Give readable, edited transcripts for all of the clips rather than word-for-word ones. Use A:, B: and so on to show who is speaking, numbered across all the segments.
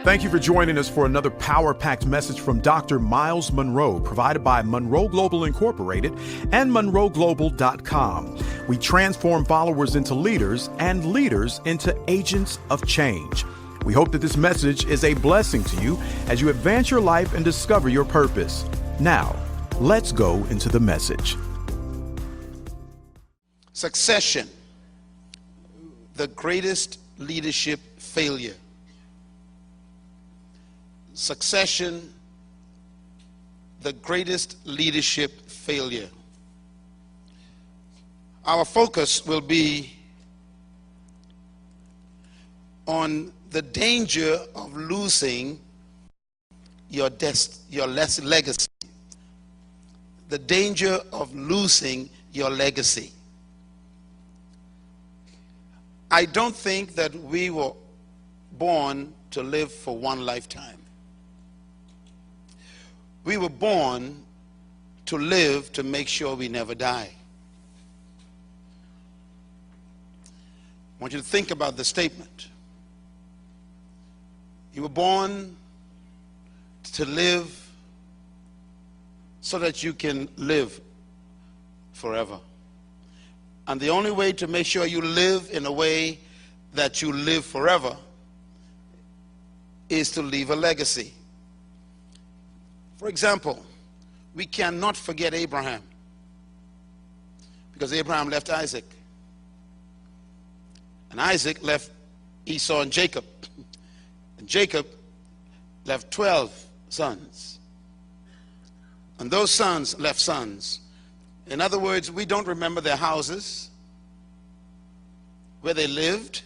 A: Thank you for joining us for another power-packed message from Dr. Myles Munroe, provided by Munroe Global Incorporated and MunroeGlobal.com. We transform followers into leaders and leaders into agents of change. We hope that this message is a blessing to you as you advance your life and discover your purpose. Now, let's go into the message.
B: Succession, the greatest leadership failure. Succession, the greatest leadership failure. Our focus will be on the danger of losing your legacy. The danger of losing your legacy. I don't think that we were born to live for one lifetime. We were born to live to make sure we never die. I want you to think about the statement. You were born to live so that you can live forever. And the only way to make sure you live in a way that you live forever is to leave a legacy. For example, we cannot forget Abraham, because Abraham left Isaac, and Isaac left Esau and Jacob, and Jacob left 12 sons, and those sons left sons. In other words, we don't remember their houses, where they lived,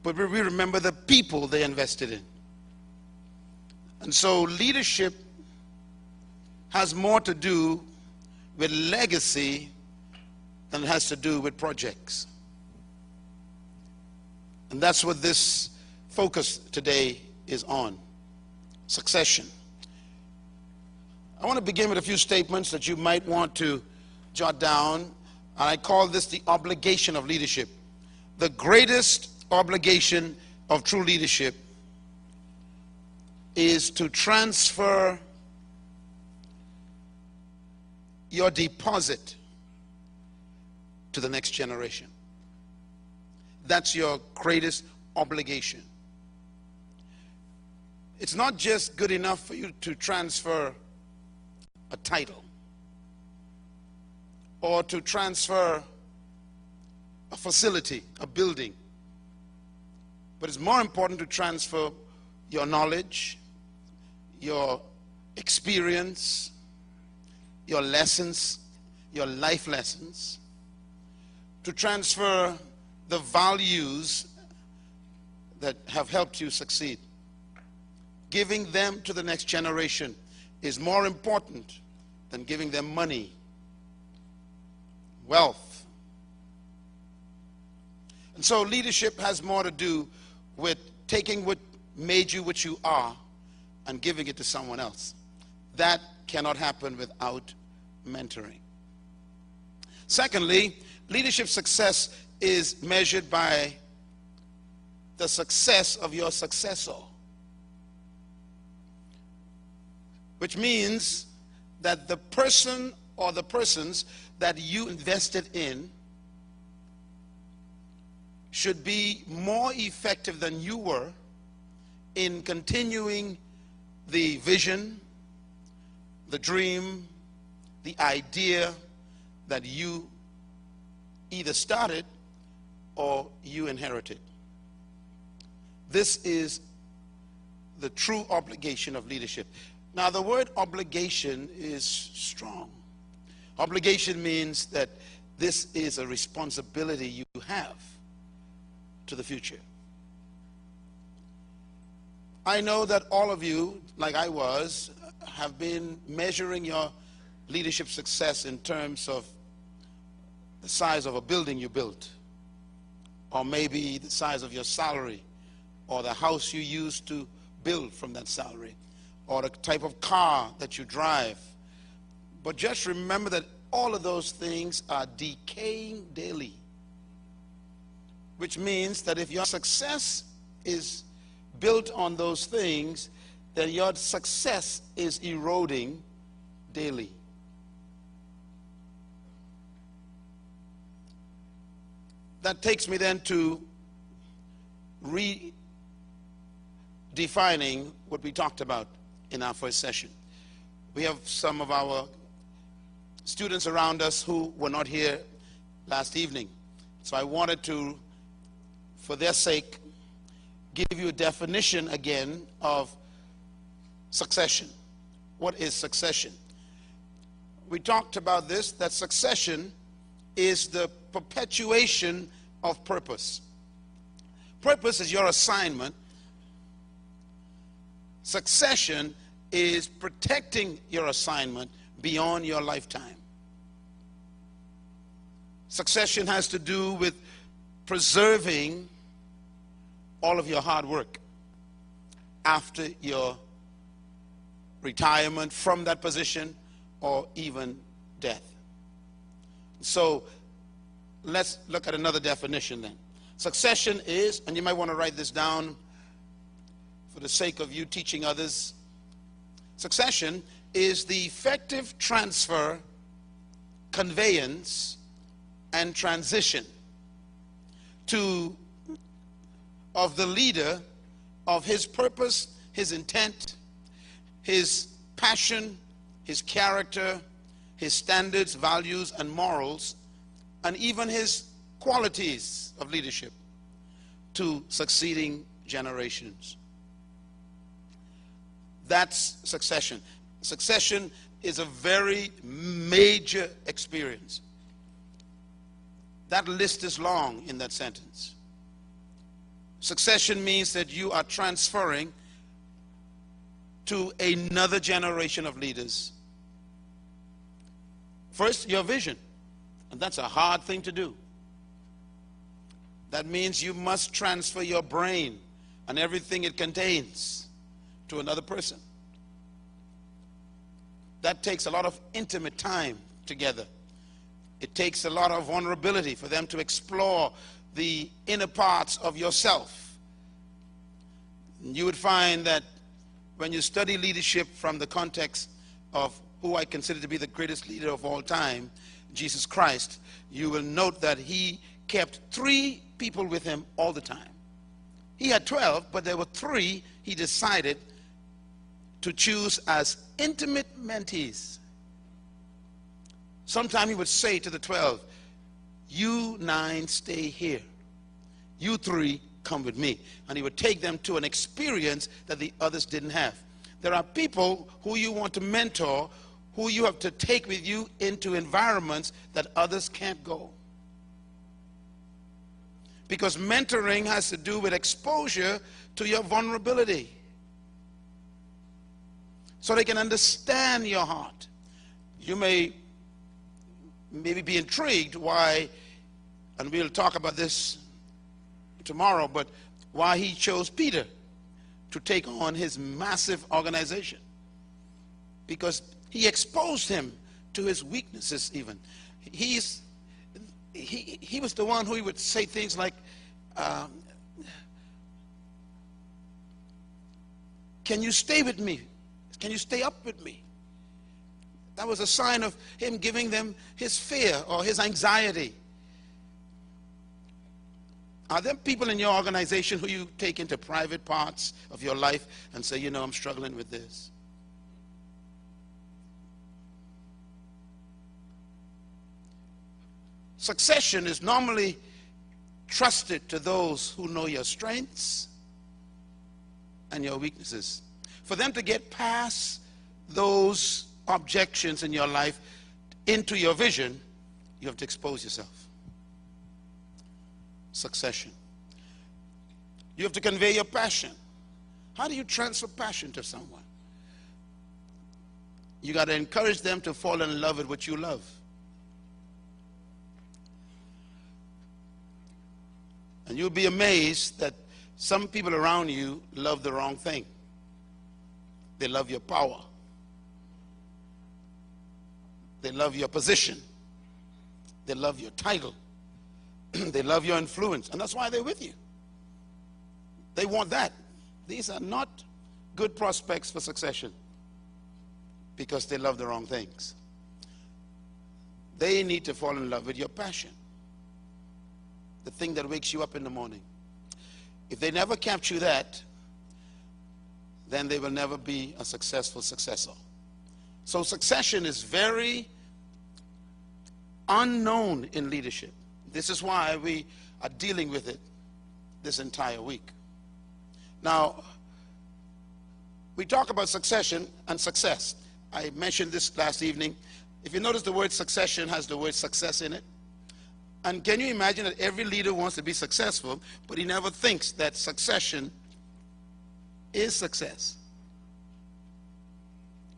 B: but we remember the people they invested in. And so leadership has more to do with legacy than it has to do with projects. And that's what this focus today is on: succession. I want to begin with a few statements that you might want to jot down. I call this the obligation of leadership. The greatest obligation of true leadership is to transfer your deposit to the next generation. That's your greatest obligation. It's not just good enough for you to transfer a title or to transfer a facility, a building, but it's more important to transfer your knowledge, your experience, your lessons, your life lessons, to transfer the values that have helped you succeed. Giving them to the next generation is more important than giving them money, wealth. And so leadership has more to do with taking what made you what you are and giving it to someone else. That cannot happen without mentoring. Secondly, leadership success is measured by the success of your successor, which means that the person or the persons that you invested in should be more effective than you were in continuing the vision, the dream, the idea that you either started or you inherited. This is the true obligation of leadership. Now, the word obligation is strong. Obligation means that this is a responsibility you have to the future. I know that all of you, like I was, have been measuring your leadership success in terms of the size of a building you built, or maybe the size of your salary, or the house you used to build from that salary, or the type of car that you drive. But just remember that all of those things are decaying daily, which means that if your success is built on those things, then your success is eroding daily. That takes me then to redefining what we talked about in our first session. We have some of our students around us who were not here last evening. So I wanted to, for their sake, give you a definition again of succession. What is succession? We talked about this, that succession is the perpetuation of purpose. Purpose is your assignment. Succession is protecting your assignment beyond your lifetime. Succession has to do with preserving all of your hard work after your retirement from that position or even death. So let's look at another definition then. Succession is, and you might want to write this down for the sake of you teaching others. Succession is the effective transfer, conveyance, and transition of the leader of his purpose, his intent, his passion, his character, his standards, values, and morals, and even his qualities of leadership to succeeding generations. That's succession. Succession is a very major experience. That list is long in that sentence. Succession means that you are transferring to another generation of leaders. First, your vision, and that's a hard thing to do. That means you must transfer your brain and everything it contains to another person. That takes a lot of intimate time together. It takes a lot of vulnerability for them to explore the inner parts of yourself. You would find that when you study leadership from the context of who I consider to be the greatest leader of all time, Jesus Christ, you will note that he kept 3 people with him all the time. He had 12, but there were 3 he decided to choose as intimate mentees. Sometime he would say to the 12, you 9 stay here. You 3 come with me. And he would take them to an experience that the others didn't have. There are people who you want to mentor, who you have to take with you into environments that others can't go. Because mentoring has to do with exposure to your vulnerability, so they can understand your heart. You may maybe be intrigued why, and we'll talk about this tomorrow, but why he chose Peter to take on his massive organization. Because he exposed him to his weaknesses even. He was the one who he would say things like, can you stay with me? Can you stay up with me? That was a sign of him giving them his fear or his anxiety. Are there people in your organization who you take into private parts of your life and say, you know, I'm struggling with this? Succession is normally trusted to those who know your strengths and your weaknesses. For them to get past those objections in your life into your vision, you have to expose yourself. Succession. You have to convey your passion. How do you transfer passion to someone? You got to encourage them to fall in love with what you love. And you'll be amazed that some people around you love the wrong thing. They love your power. They love your position. They love your title. They love your influence. And that's why they're with you. They want that. These are not good prospects for succession because they love the wrong things. They need to fall in love with your passion, the thing that wakes you up in the morning. If they never capture that, then they will never be a successful successor. So succession is very unknown in leadership. This is why we are dealing with it this entire week. Now, we talk about succession and success. I mentioned this last evening. If you notice, the word succession has the word success in it. And can you imagine that every leader wants to be successful, but he never thinks that succession is success?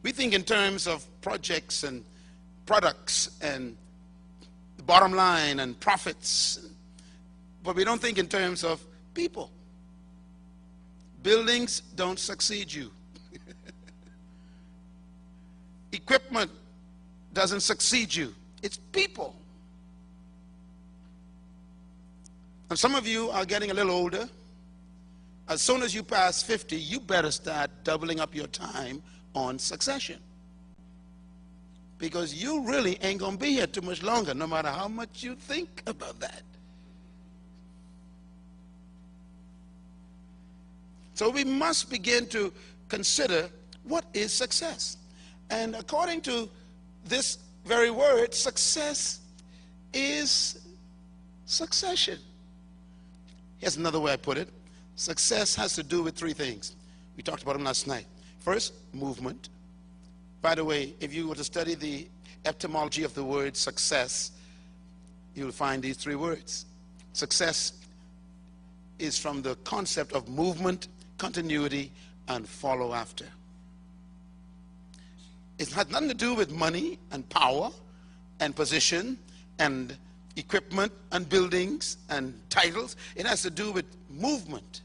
B: We think in terms of projects and products and the bottom line and profits, but we don't think in terms of people. Buildings don't succeed you. Equipment doesn't succeed you. It's people. And some of you are getting a little older. As soon as you pass 50, you better start doubling up your time on succession, because you really ain't going to be here too much longer, no matter how much you think about that. So we must begin to consider, what is success? And according to this very word, success is succession. Here's another way I put it. Success has to do with three things. We talked about them last night. First, movement. By the way, if you were to study the etymology of the word success, you'll find these three words. Success is from the concept of movement, continuity, and follow after. It has nothing to do with money and power and position and equipment and buildings and titles. It has to do with movement.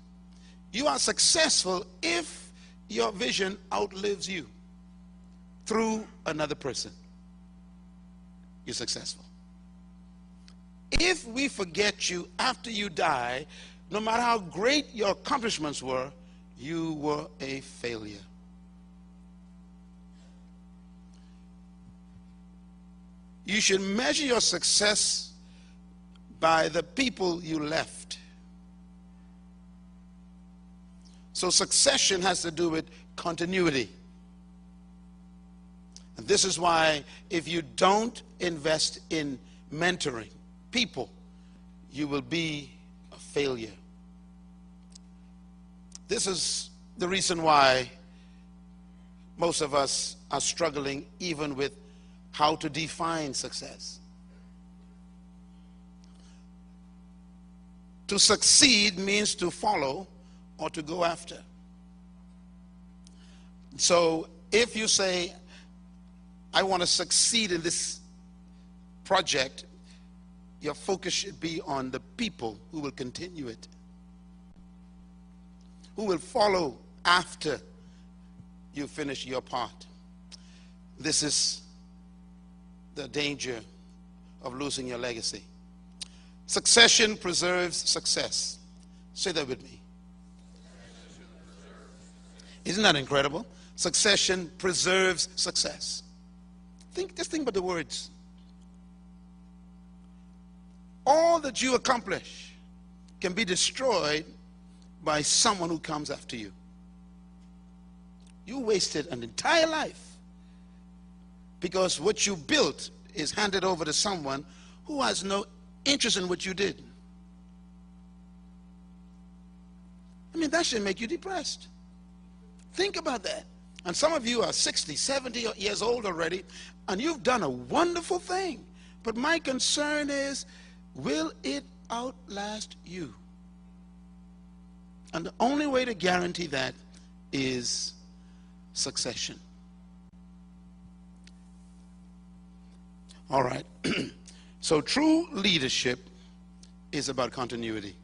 B: You are successful if your vision outlives you through another person. You're successful. If we forget you after you die, no matter how great your accomplishments were, you were a failure. You should measure your success by the people you left. So succession has to do with continuity. And this is why if you don't invest in mentoring people, you will be a failure. This is the reason why most of us are struggling even with how to define success. To succeed means to follow or to go after. So if you say, I want to succeed in this project, your focus should be on the people who will continue it, who will follow after you finish your part. This is the danger of losing your legacy. Succession preserves success. Say that with me. Isn't that incredible? Succession preserves success. Just think about the words. All that you accomplish can be destroyed by someone who comes after you. You wasted an entire life because what you built is handed over to someone who has no interest in what you did. I mean, that should make you depressed. Think about that. And some of you are 60, 70 years old already, and you've done a wonderful thing. But my concern is, will it outlast you? And the only way to guarantee that is succession. All right. So true leadership is about continuity.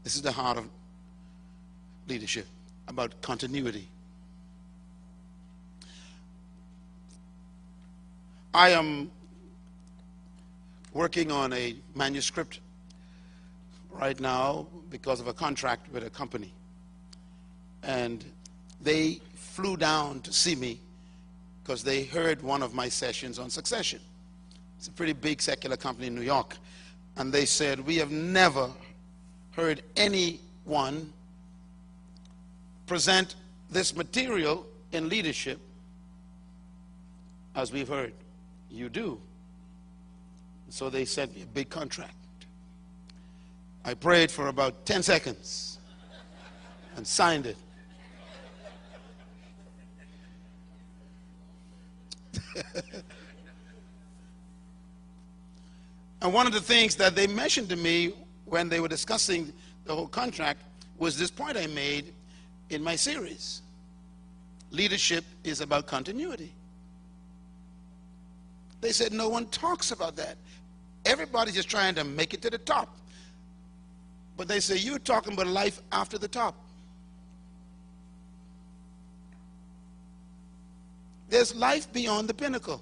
B: This is the heart of leadership, about continuity. I am working on a manuscript right now because of a contract with a company. And they flew down to see me because they heard one of my sessions on succession. It's a pretty big secular company in New York. And they said, we have never heard anyone present this material in leadership as we've heard you do. So they sent me a big contract. I prayed for about 10 seconds and signed it. And one of the things that they mentioned to me when they were discussing the whole contract was this point I made in my series. Leadership is about continuity. They said no one talks about that. Everybody's just trying to make it to the top. But they say you're talking about life after the top. There's life beyond the pinnacle.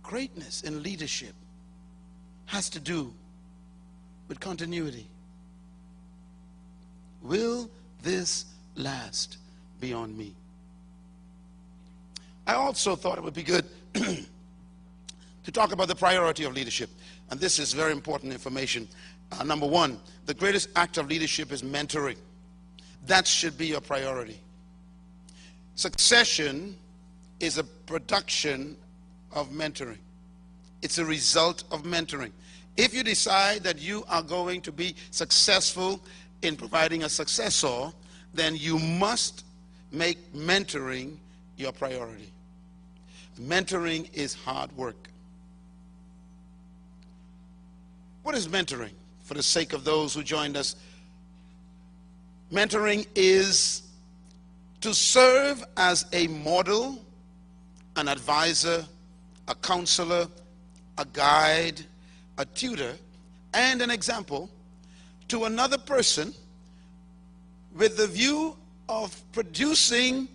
B: Greatness in leadership has to do with continuity. Will this last beyond me? I also thought it would be good to talk about the priority of leadership. And this is very important information. Number one, the greatest act of leadership is mentoring. That should be your priority. Succession is a production of mentoring. It's a result of mentoring. If you decide that you are going to be successful in providing a successor, then you must make mentoring your priority. Mentoring is hard work. What is mentoring? For the sake of those who joined us, mentoring is to serve as a model, an advisor, a counselor, a guide, a tutor, and an example to another person with the view of producing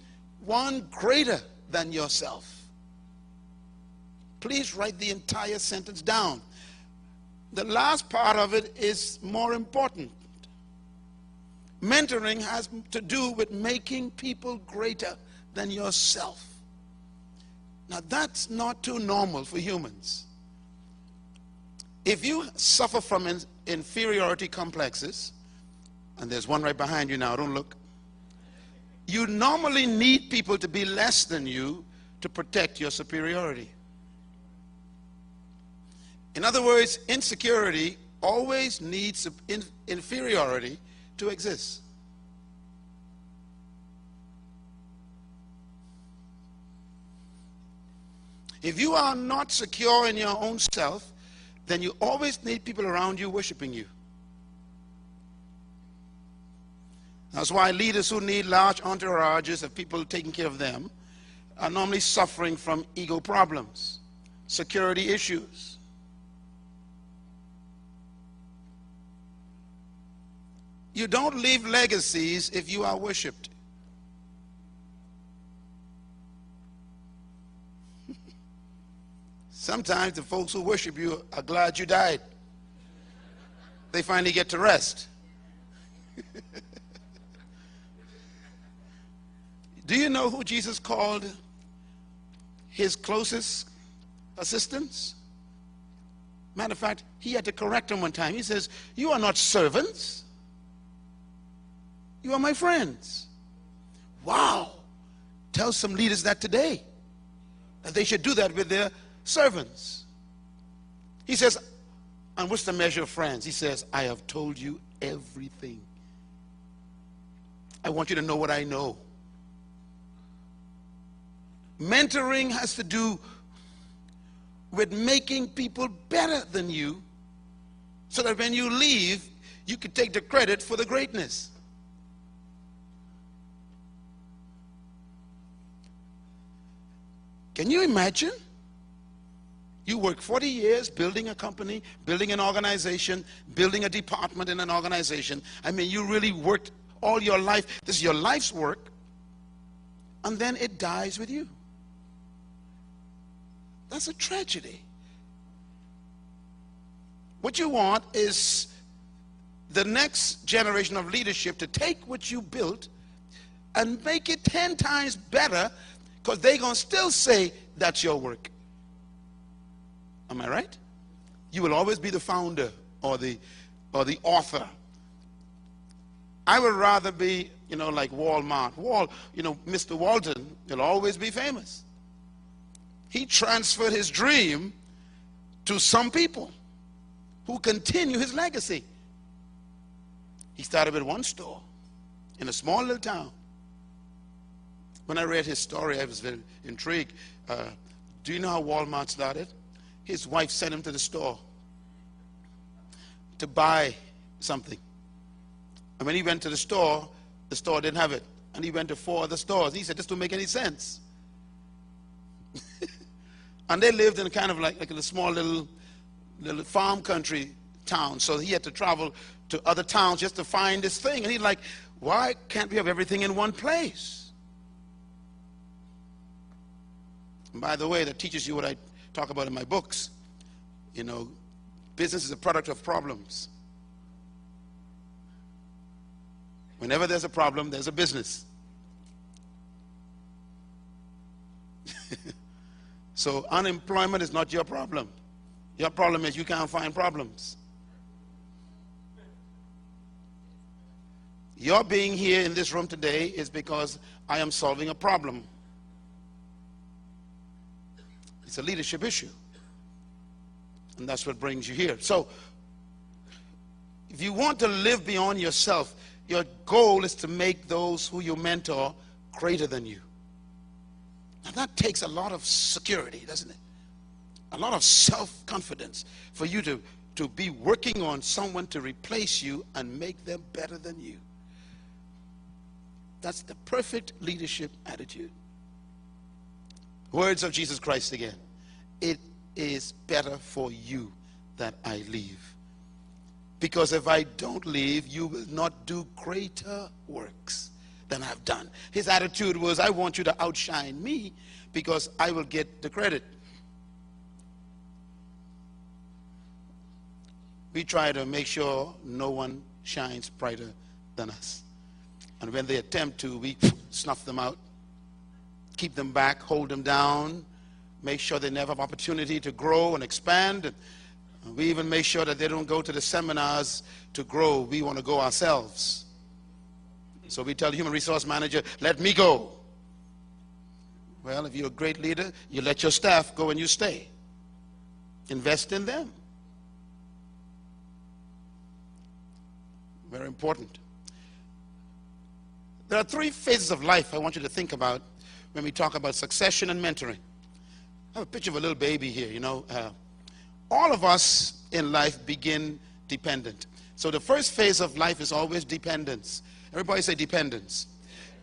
B: one greater than yourself. Please write the entire sentence down. The last part of it is more important. Mentoring has to do with making people greater than yourself. Now that's not too normal for humans. If you suffer from inferiority complexes, and there's one right behind you now, don't look, you normally need people to be less than you to protect your superiority. In other words, insecurity always needs inferiority to exist. If you are not secure in your own self, then you always need people around you worshiping you. That's why leaders who need large entourages of people taking care of them are normally suffering from ego problems, security issues. You don't leave legacies if you are worshipped. Sometimes the folks who worship you are glad you died. They finally get to rest. Do you know who Jesus called his closest assistants? Matter of fact, he had to correct them one time. He says, you are not servants. You are my friends. Wow. Tell some leaders that today, that they should do that with their servants. He says, and what's the measure of friends? He says, I have told you everything. I want you to know what I know. Mentoring has to do with making people better than you so that when you leave, you can take the credit for the greatness. Can you imagine? You work 40 years building a company, building an organization, building a department in an organization. I mean, you really worked all your life. This is your life's work. And then it dies with you. That's a tragedy. What you want is the next generation of leadership to take what you built and make it 10 times better, because they're going to still say that's your work. Am I right? You will always be the founder or the author. I would rather be, like Walmart. Mr. Walton will always be famous. He transferred his dream to some people who continue his legacy. He started with one store in a small little town. When I read his story, I was very intrigued. Do you know how Walmart started? His wife sent him to the store to buy something. And when he went to the store didn't have it. And he went to 4 other stores. He said, this don't make any sense. And they lived in kind of like a small little farm country town. So he had to travel to other towns just to find this thing. And he's like, why can't we have everything in one place? And by the way, that teaches you what I talk about in my books. Business is a product of problems. Whenever there's a problem, there's a business. So unemployment is not your problem. Your problem is you can't find problems. Your being here in this room today is because I am solving a problem. It's a leadership issue. And that's what brings you here. So if you want to live beyond yourself, your goal is to make those who you mentor greater than you. Now that takes a lot of security, doesn't it? A lot of self-confidence for you to be working on someone to replace you and make them better than you. That's the perfect leadership attitude. Words of Jesus Christ again. It is better for you that I leave. Because if I don't leave, you will not do greater works than I've done. His attitude was, I want you to outshine me because I will get the credit. We try to make sure no one shines brighter than us. And when they attempt to, we snuff them out, keep them back, hold them down, make sure they never have opportunity to grow and expand. And we even make sure that they don't go to the seminars to grow. We want to go ourselves. So we tell the human resource manager, let me go. Well, if you're a great leader, you let your staff go and you stay. Invest in them. Very important. There are 3 phases of life I want you to think about when we talk about succession and mentoring. I have a picture of a little baby here, all of us in life begin dependent. So the first phase of life is always dependence. Everybody say dependence.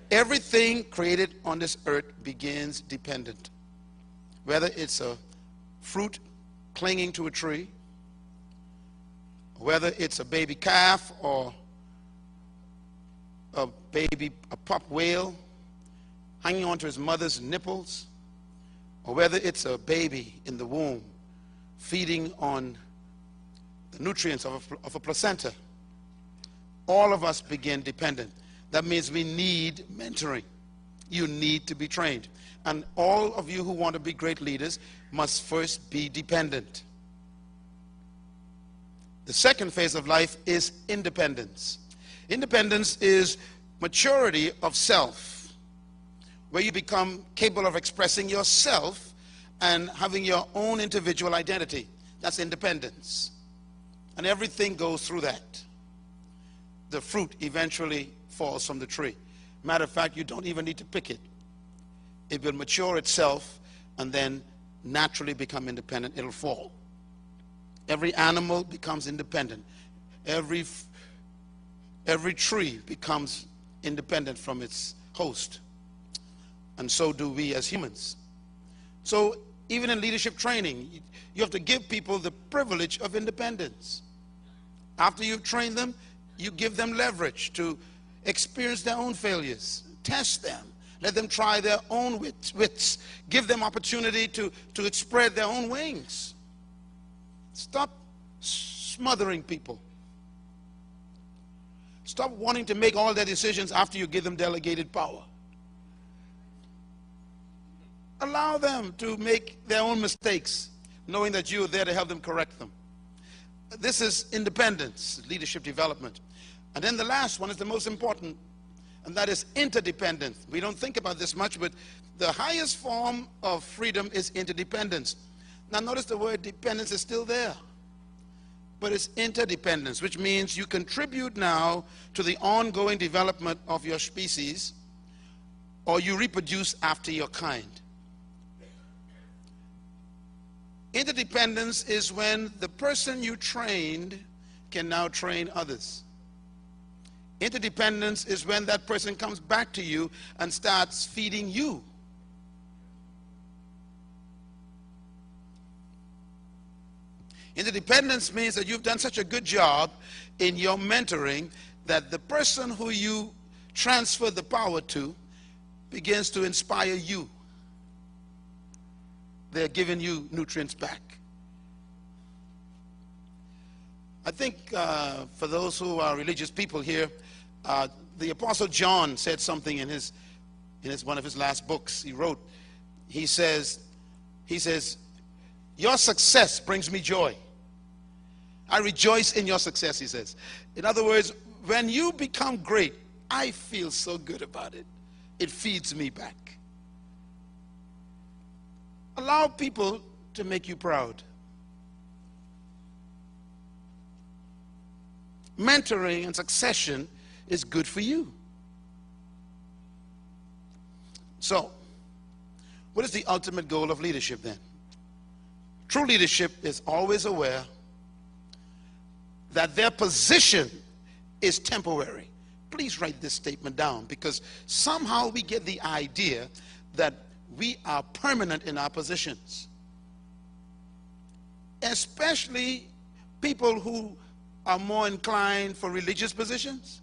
B: Everything created on this earth begins dependent. Whether it's a fruit clinging to a tree, whether it's a baby calf or a pup whale hanging onto his mother's nipples, or whether it's a baby in the womb feeding on the nutrients of a placenta. All of us begin dependent. That means we need mentoring. You need to be trained. And all of you who want to be great leaders must first be dependent. The second phase of life is independence. Independence is maturity of self, where you become capable of expressing yourself and having your own individual identity. That's independence. And everything goes through that. The fruit eventually falls from the tree. Matter of fact, you don't even need to pick it. It will mature itself and then naturally become independent. It'll fall. Every animal becomes independent. Every tree becomes independent from its host. And so do we as humans. So even in leadership training, you have to give people the privilege of independence. After you've trained them, you give them leverage to experience their own failures, test them, Let them try their own wits. Give them opportunity to spread their own wings. Stop smothering people. Stop wanting to make all their decisions after you give them delegated power. Allow them to make their own mistakes, knowing that you are there to help them correct them. This is independence, leadership development. And then the last one is the most important, and that is interdependence. We don't think about this much, but the highest form of freedom is interdependence. Now notice the word dependence is still there, but it's interdependence, which means you contribute now to the ongoing development of your species, or you reproduce after your kind. Interdependence is when the person you trained can now train others. Interdependence is when that person comes back to you and starts feeding you. Interdependence means that you've done such a good job in your mentoring that the person who you transfer the power to begins to inspire you. They're giving you nutrients back. I think for those who are religious people here, the Apostle John said something in one of his last books he wrote. He says, your success brings me joy. I rejoice in your success, he says. In other words, when you become great, I feel so good about it. It feeds me back. Allow people to make you proud. Mentoring and succession is good for you. So, what is the ultimate goal of leadership then? True leadership is always aware that their position is temporary. Please write this statement down, because somehow we get the idea that we are permanent in our positions. Especially people who are more inclined for religious positions.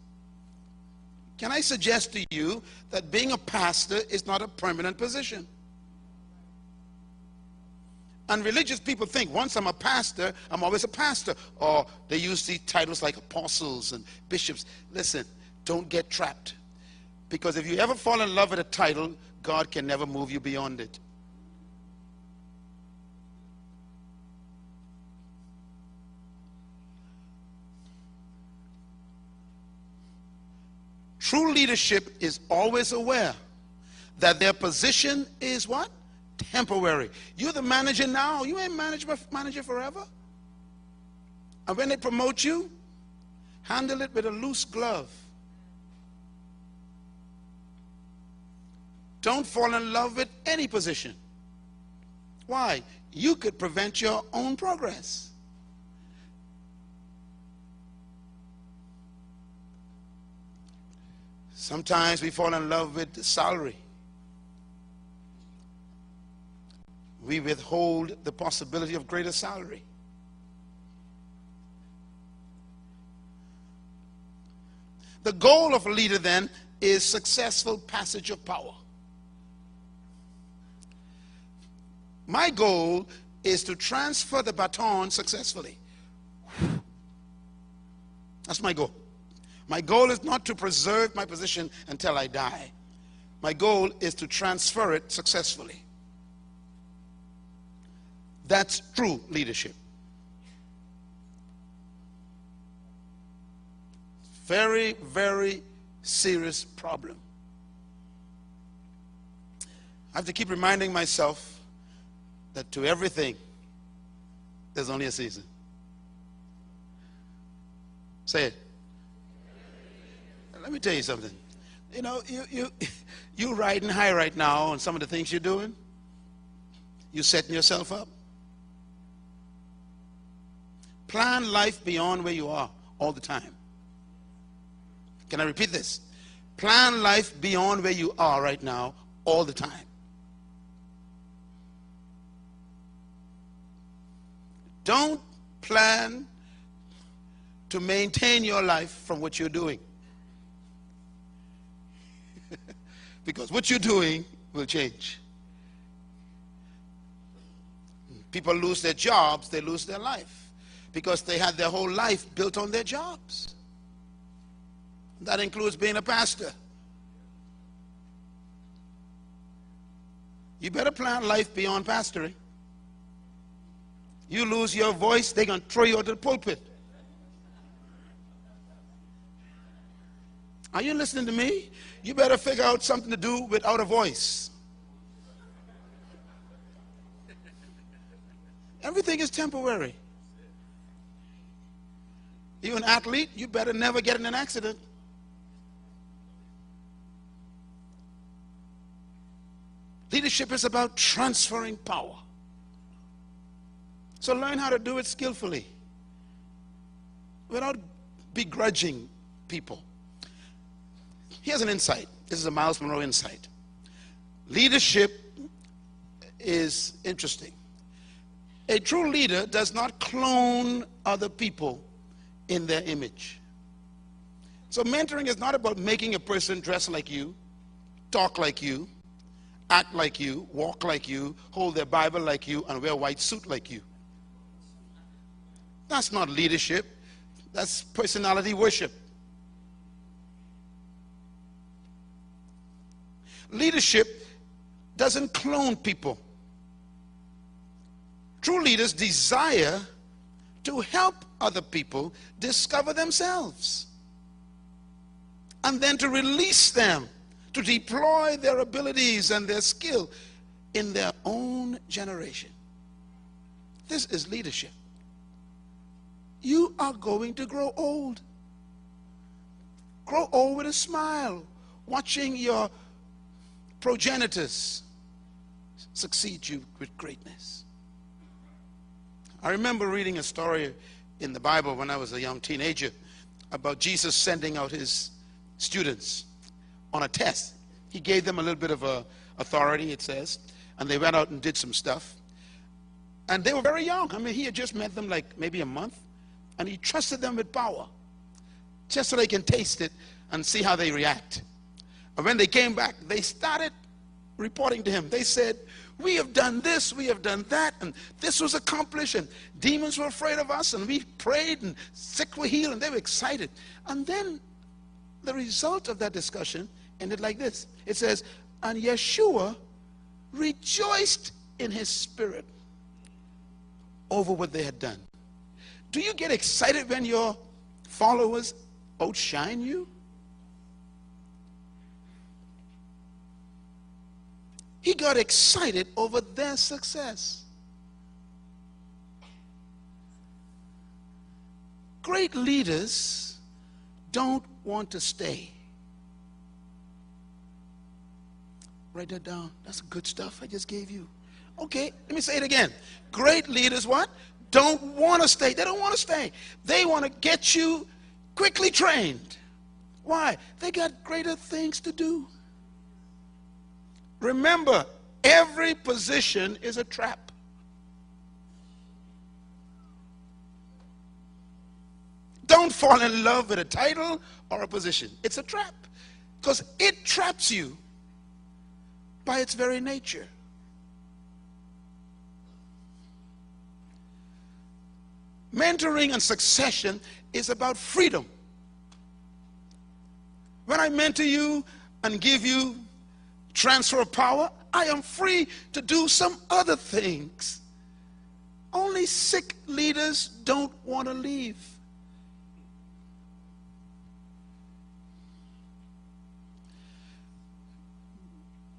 B: Can I suggest to you that being a pastor is not a permanent position? And religious people think once I'm a pastor, I'm always a pastor. Or they use these titles like apostles and bishops. Listen, don't get trapped. Because if you ever fall in love with a title, God can never move you beyond it. True leadership is always aware that their position is what? Temporary. You're the manager now. You ain't manager forever. And when they promote you, handle it with a loose glove. Don't fall in love with any position. Why? You could prevent your own progress. Sometimes we fall in love with the salary. We withhold the possibility of greater salary. The goal of a leader then is successful passage of power. My goal is to transfer the baton successfully. That's my goal. My goal is not to preserve my position until I die. My goal is to transfer it successfully. That's true leadership. Very, very serious problem. I have to keep reminding myself that to everything, there's only a season. Say it. Let me tell you something. You know, you're riding high right now on some of the things you're doing. You're setting yourself up. Plan life beyond where you are all the time. Can I repeat this? Plan life beyond where you are right now all the time. Don't plan to maintain your life from what you're doing. Because what you're doing will change. People lose their jobs, they lose their life, because they had their whole life built on their jobs. That includes being a pastor. You better plan life beyond pastoring. You lose your voice, they're going to throw you out of the pulpit. Are you listening to me? You better figure out something to do without a voice. Everything is temporary. You're an athlete, you better never get in an accident. Leadership is about transferring power. So learn how to do it skillfully without begrudging people. Here's an insight. This is a Myles Munroe insight. Leadership is interesting. A true leader does not clone other people in their image. So mentoring is not about making a person dress like you, talk like you, act like you, walk like you, hold their Bible like you, and wear a white suit like you. That's not leadership. That's personality worship. Leadership doesn't clone people. True leaders desire to help other people discover themselves and then to release them to deploy their abilities and their skill in their own generation. This is leadership. You are going to grow old. Grow old with a smile, watching your progenitors succeed you with greatness. I remember reading a story in the Bible when I was a young teenager about Jesus sending out his students on a test. He gave them a little bit of authority, it says, and they went out and did some stuff. And they were very young. I mean, he had just met them like maybe a month, and he trusted them with power just so they can taste it and see how they react. And when they came back, they started reporting to him. They said, we have done this, we have done that, and this was accomplished, and demons were afraid of us, and we prayed, and sick were healed, and they were excited. And then the result of that discussion ended like this. It says, and Yeshua rejoiced in his spirit over what they had done. Do you get excited when your followers outshine you? He got excited over their success. Great leaders don't want to stay. Write that down. That's good stuff I just gave you. Okay, let me say it again. Great leaders what? Don't want to stay. They don't want to stay. They want to get you quickly trained. Why? They got greater things to do. Remember, every position is a trap. Don't fall in love with a title or a position. It's a trap because it traps you by its very nature. Mentoring and succession is about freedom. When I mentor you and give you transfer of power, I am free to do some other things. Only sick leaders don't want to leave.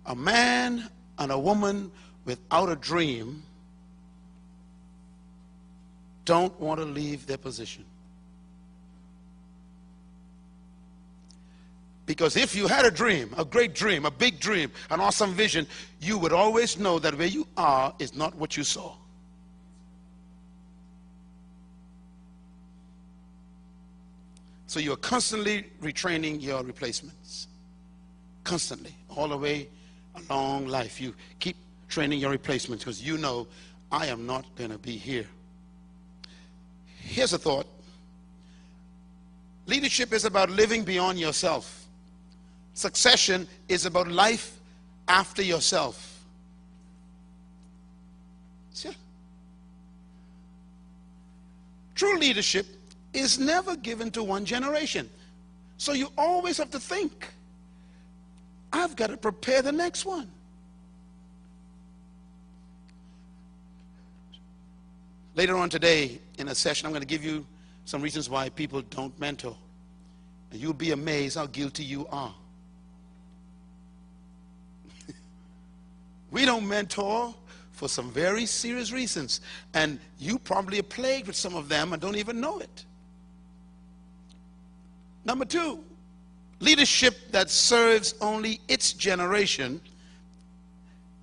B: A man and a woman without a dream don't want to leave their position. Because if you had a dream, a great dream, a big dream, an awesome vision, you would always know that where you are is not what you saw. So you're constantly retraining your replacements. Constantly, all the way along life. You keep training your replacements because you know, I am not going to be here. Here's a thought. Leadership is about living beyond yourself Succession is about life after yourself. See? True leadership is never given to one generation. So you always have to think, I've got to prepare the next one. Later on today in a session, I'm going to give you some reasons why people don't mentor. And you'll be amazed how guilty you are. We don't mentor for some very serious reasons. And you probably are plagued with some of them and don't even know it. Number two, leadership that serves only its generation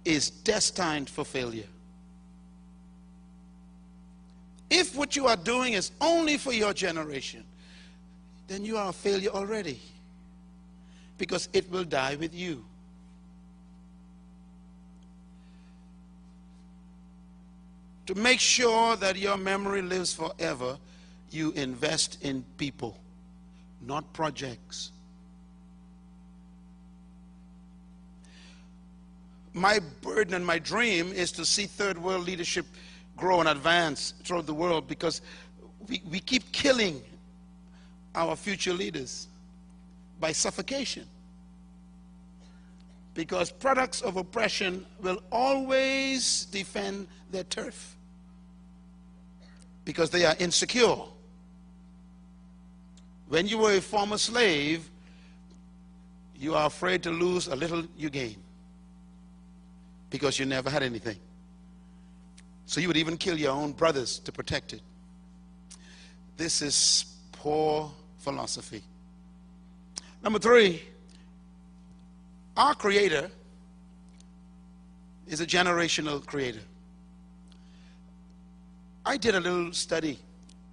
B: is destined for failure. If what you are doing is only for your generation, then you are a failure already, because it will die with you. To make sure that your memory lives forever, you invest in people, not projects. My burden and my dream is to see third world leadership grow and advance throughout the world, because we keep killing our future leaders by suffocation. Because products of oppression will always defend their turf, because they are insecure. When you were a former slave, you are afraid to lose a little you gain, because you never had anything. So you would even kill your own brothers to protect it. This is poor philosophy. Number three, our Creator is a generational creator. I did a little study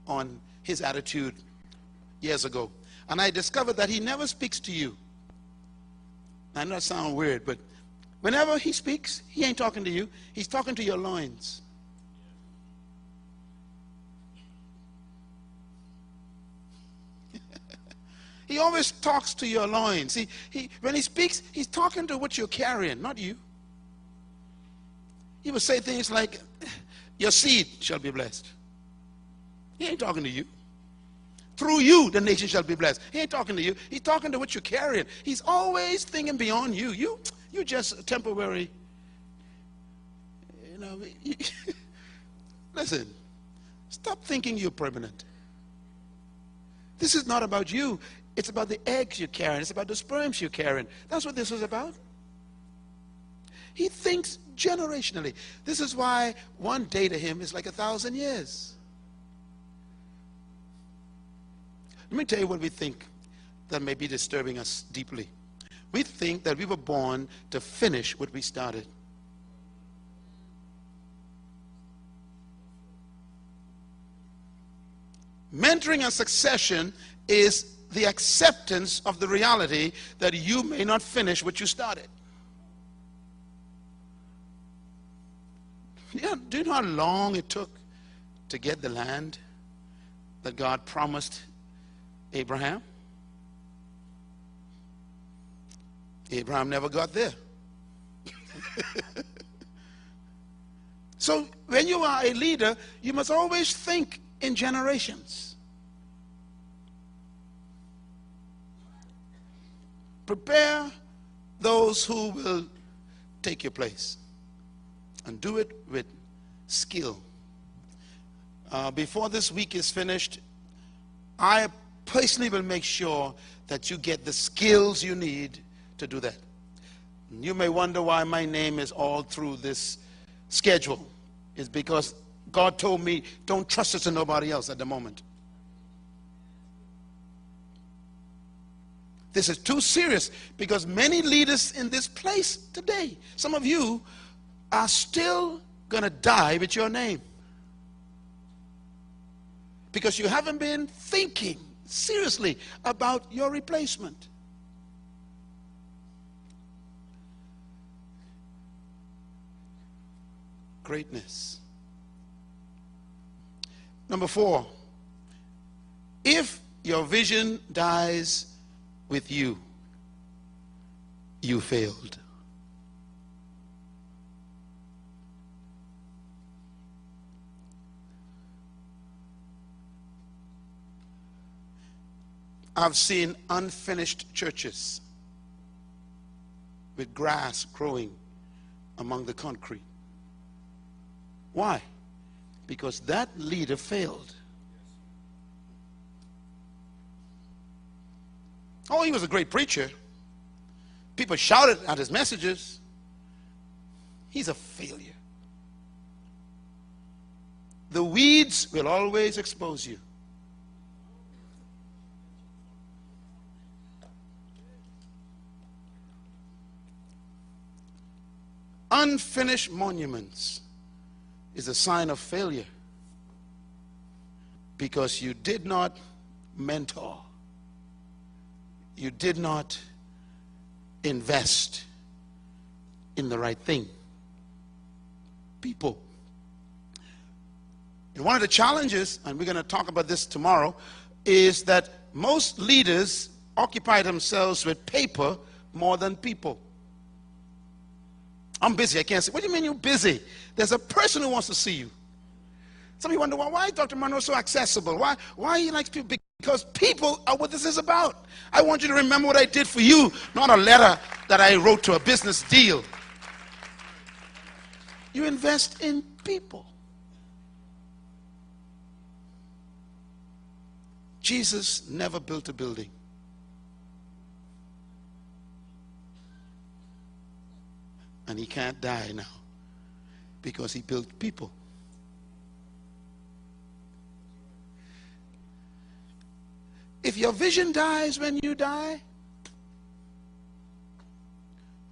B: on his attitude years ago, and I discovered that he never speaks to you. I know that sounds weird, but whenever he speaks, he ain't talking to you. He's talking to your loins. He always talks to your loins. When he speaks, he's talking to what you're carrying, not you. He will say things like, your seed shall be blessed. He ain't talking to you. Through you, the nation shall be blessed. He ain't talking to you. He's talking to what you're carrying. He's always thinking beyond you. You just a temporary, listen, stop thinking you're permanent. This is not about you. It's about the eggs you're carrying. It's about the sperms you're carrying. That's what this is about. He thinks generationally. This is why one day to him is like 1,000 years. Let me tell you what we think that may be disturbing us deeply. We think that we were born to finish what we started. Mentoring and succession is the acceptance of the reality that you may not finish what you started. Do you know how long it took to get the land that God promised Abraham? Abraham never got there. So when you are a leader, you must always think in generations. Prepare those who will take your place, and do it with skill. Before this week is finished, I personally will make sure that you get the skills you need to do that. You may wonder why my name is all through this schedule. It's because God told me, don't trust it to nobody else at the moment. This is too serious, because many leaders in this place today, some of you are still going to die with your name, because you haven't been thinking seriously about your replacement. Greatness. Number 4, if your vision dies with you, you failed. I've seen unfinished churches with grass growing among the concrete. Why? Because that leader failed. Oh, he was a great preacher. People shouted at his messages. He's a failure. The weeds will always expose you. Unfinished monuments is a sign of failure because you did not mentor. You did not invest in the right thing. People. And one of the challenges, and we're going to talk about this tomorrow, is that most leaders occupy themselves with paper more than people. I'm busy, I can't see. What do you mean you're busy? There's a person who wants to see you. Some of you wonder, why Dr. Munroe is so accessible? Why he likes people? Because people are what this is about. I want you to remember what I did for you, not a letter that I wrote to a business deal. You invest in people. Jesus never built a building. And he can't die now because he built people. If your vision dies when you die,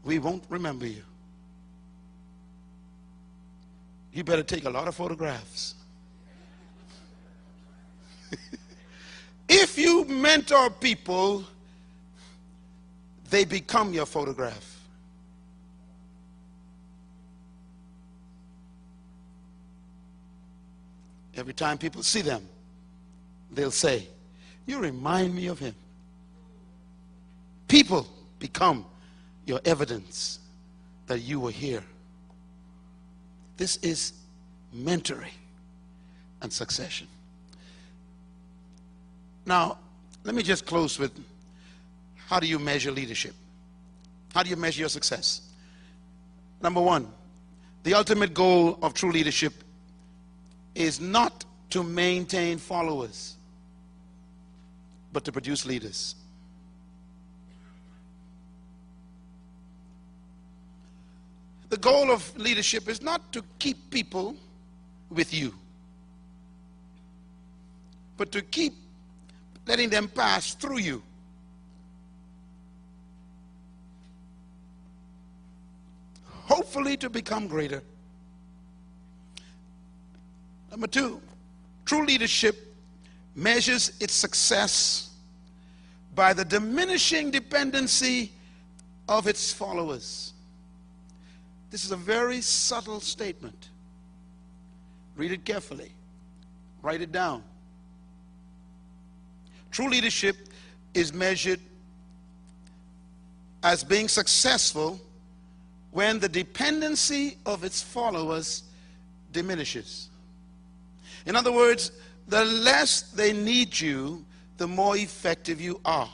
B: we won't remember you. You better take a lot of photographs. If you mentor people, they become your photograph. Every time people see them, they'll say, "You remind me of him." People become your evidence that you were here. This is mentoring and succession. Now, let me just close with, how do you measure leadership? How do you measure your success? Number one, the ultimate goal of true leadership is not to maintain followers, but to produce leaders. The goal of leadership is not to keep people with you, but to keep letting them pass through you. Hopefully to become greater. Number two, true leadership measures its success by the diminishing dependency of its followers. This is a very subtle statement. Read it carefully. Write it down. True leadership is measured as being successful when the dependency of its followers diminishes. In other words, the less they need you, the more effective you are.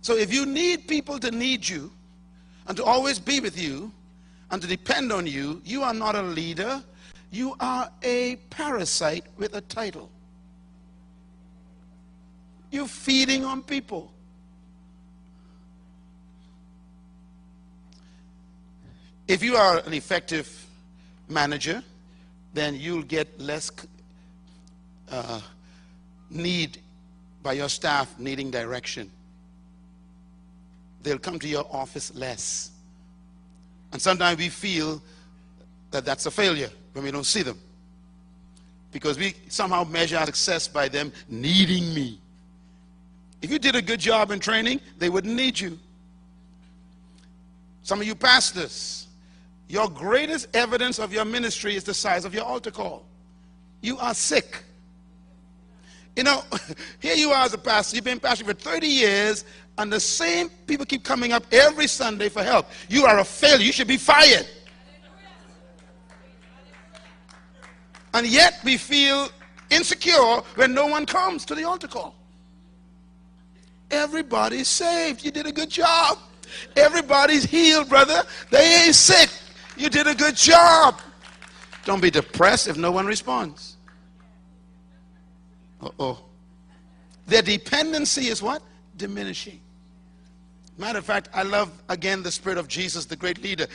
B: So if you need people to need you and to always be with you and to depend on you, you are not a leader. You are a parasite with a title. You're feeding on people. If you are an effective manager, then you'll get less need by your staff needing direction. They'll come to your office less. And sometimes we feel that that's a failure when we don't see them, because we somehow measure our success by them needing me. If you did a good job in training, they wouldn't need you. Some of you pastors, your greatest evidence of your ministry is the size of your altar call. You are sick. You know, here you are as a pastor. You've been pastor for 30 years, and the same people keep coming up every Sunday for help. You are a failure. You should be fired. And yet we feel insecure when no one comes to the altar call. Everybody's saved. You did a good job. Everybody's healed, brother. They ain't sick. You did a good job. Don't be depressed if no one responds. Uh-oh. Their dependency is what? Diminishing. Matter of fact, I love, again, the spirit of Jesus, the great leader.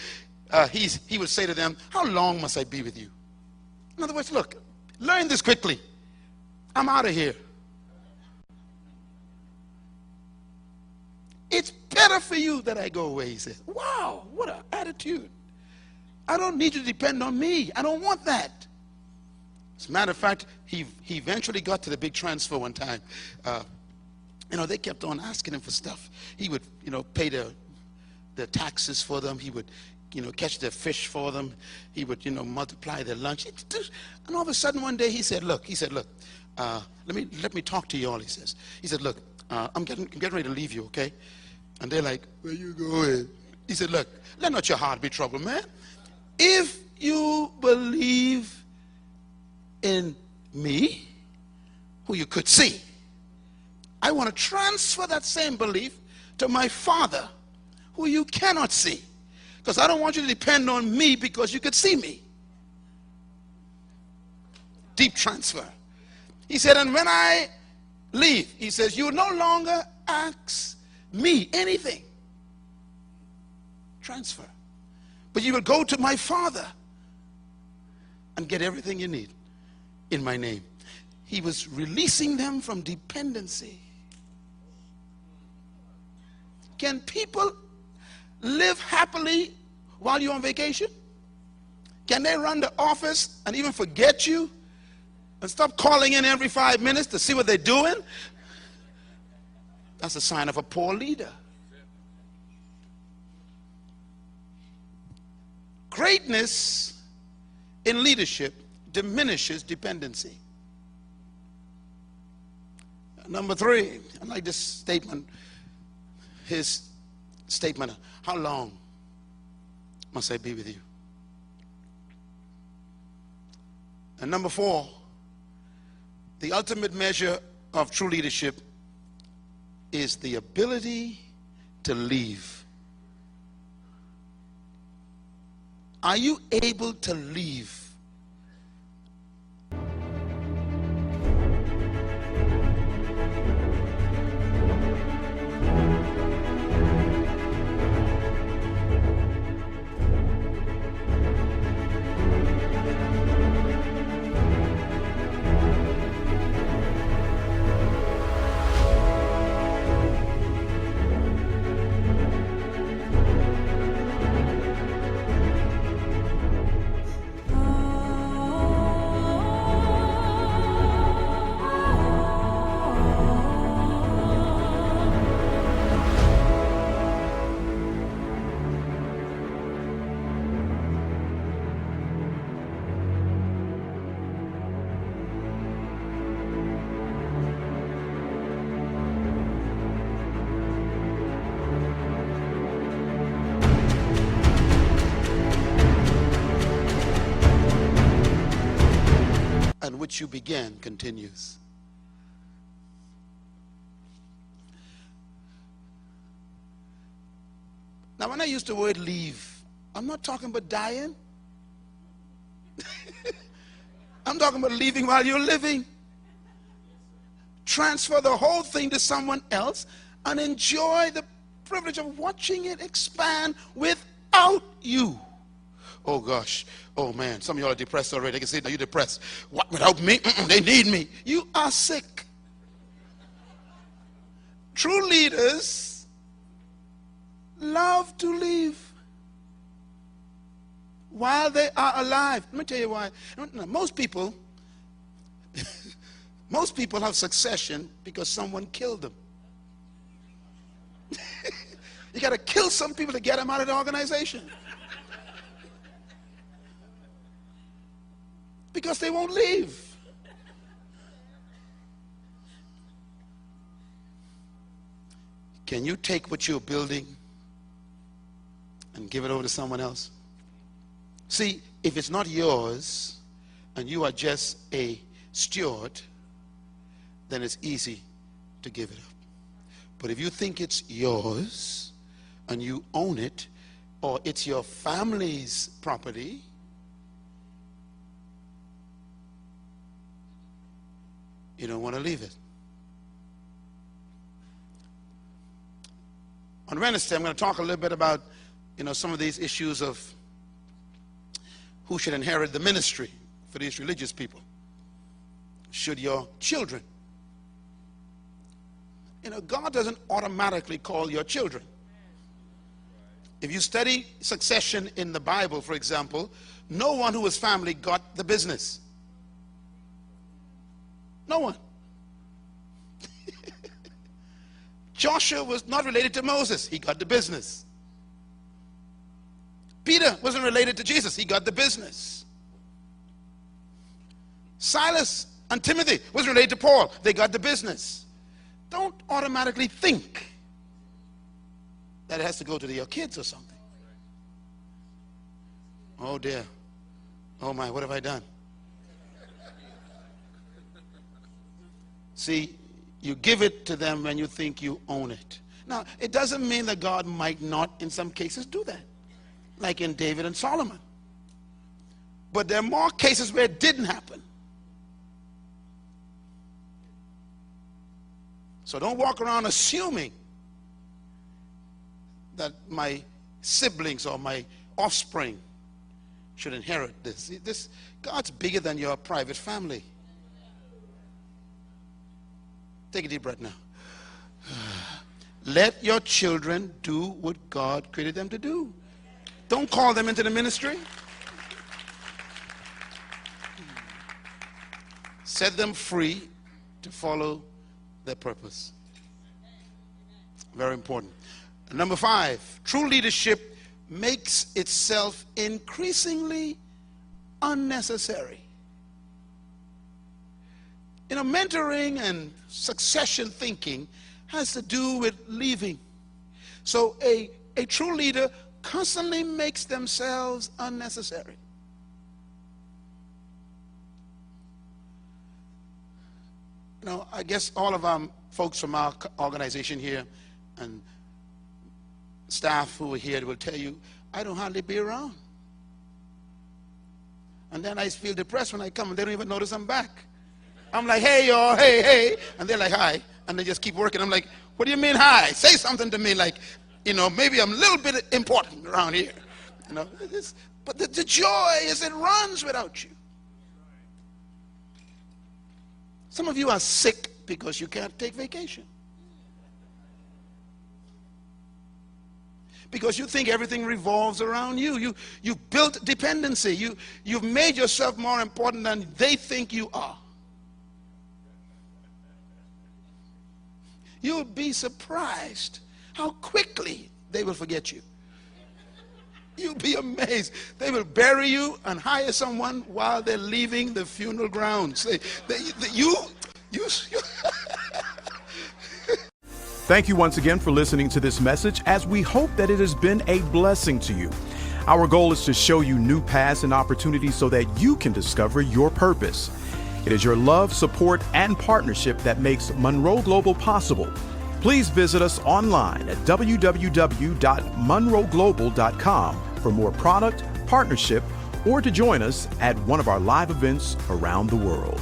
B: He would say to them, how long must I be with you? In other words, look, learn this quickly. I'm out of here. It's better for you that I go away, he says. Wow, what an attitude. I don't need you to depend on me. I don't want that. As a matter of fact, he eventually got to the big transfer one time. They kept on asking him for stuff. He would, pay the taxes for them. He would, catch their fish for them. He would, multiply their lunch. And all of a sudden one day he said, look, let me talk to you all, he says. He said, look, I'm getting ready to leave you, okay? And they're like, where you going? He said, look, let not your heart be troubled, man. If you believe in me, who you could see, I want to transfer that same belief to my Father, who you cannot see. Because I don't want you to depend on me because you could see me. Deep transfer. He said, and when I leave, he says, you no longer ask me anything. Transfer. But you will go to my Father and get everything you need in my name. He was releasing them from dependency. Can people live happily while you're on vacation? Can they run the office and even forget you and stop calling in every 5 minutes to see what they're doing? That's a sign of a poor leader. Greatness in leadership diminishes dependency. Number 3, I like this statement. His statement, how long must I be with you? And number 4, the ultimate measure of true leadership is the ability to leave. Are you able to leave? And which you began continues. Now, when I use the word leave, I'm not talking about dying. I'm talking about leaving while you're living. Transfer the whole thing to someone else and enjoy the privilege of watching it expand without you. Oh gosh, oh man, some of y'all are depressed already. I can see now you're depressed. What, without me? They need me. You are sick. True leaders love to leave while they are alive. Let me tell you why. Most people have succession because someone killed them. You got to kill some people to get them out of the organization. Because they won't leave. Can you take what you're building and give it over to someone else? See, if it's not yours and you are just a steward, then it's easy to give it up. But if you think it's yours and you own it, or it's your family's property, you don't want to leave it. On Wednesday, I'm going to talk a little bit about, some of these issues of who should inherit the ministry for these religious people. Should your children? God doesn't automatically call your children. If you study succession in the Bible, for example, no one who was family got the business. No one. Joshua was not related to Moses. He got the business. Peter wasn't related to Jesus. He got the business. Silas and Timothy was related to Paul. They got the business. Don't automatically think that it has to go to your kids or something. Oh dear. Oh my, what have I done? See, you give it to them when you think you own it. Now, it doesn't mean that God might not, in some cases, do that. Like in David and Solomon. But there are more cases where it didn't happen. So don't walk around assuming that my siblings or my offspring should inherit this. God's bigger than your private family. Take a deep breath now. Let your children do what God created them to do. Don't call them into the ministry. Set them free to follow their purpose. Very important. Number 5, true leadership makes itself increasingly unnecessary. Mentoring and succession thinking has to do with leaving. So a true leader constantly makes themselves unnecessary. I guess all of our folks from our organization here and staff who are here will tell you, I don't hardly be around. And then I feel depressed when I come and they don't even notice I'm back. I'm like, hey, y'all, hey. And they're like, hi. And they just keep working. I'm like, what do you mean, hi? Say something to me like, maybe I'm a little bit important around here. But the joy is it runs without you. Some of you are sick because you can't take vacation. Because you think everything revolves around you. You've built dependency. You've made yourself more important than they think you are. You'll be surprised how quickly they will forget you. You'll be amazed. They will bury you and hire someone while they're leaving the funeral grounds.
A: Thank you once again for listening to this message, as we hope that it has been a blessing to you. Our goal is to show you new paths and opportunities so that you can discover your purpose. It is your love, support, and partnership that makes Munroe Global possible. Please visit us online at www.munroeglobal.com for more product, partnership, or to join us at one of our live events around the world.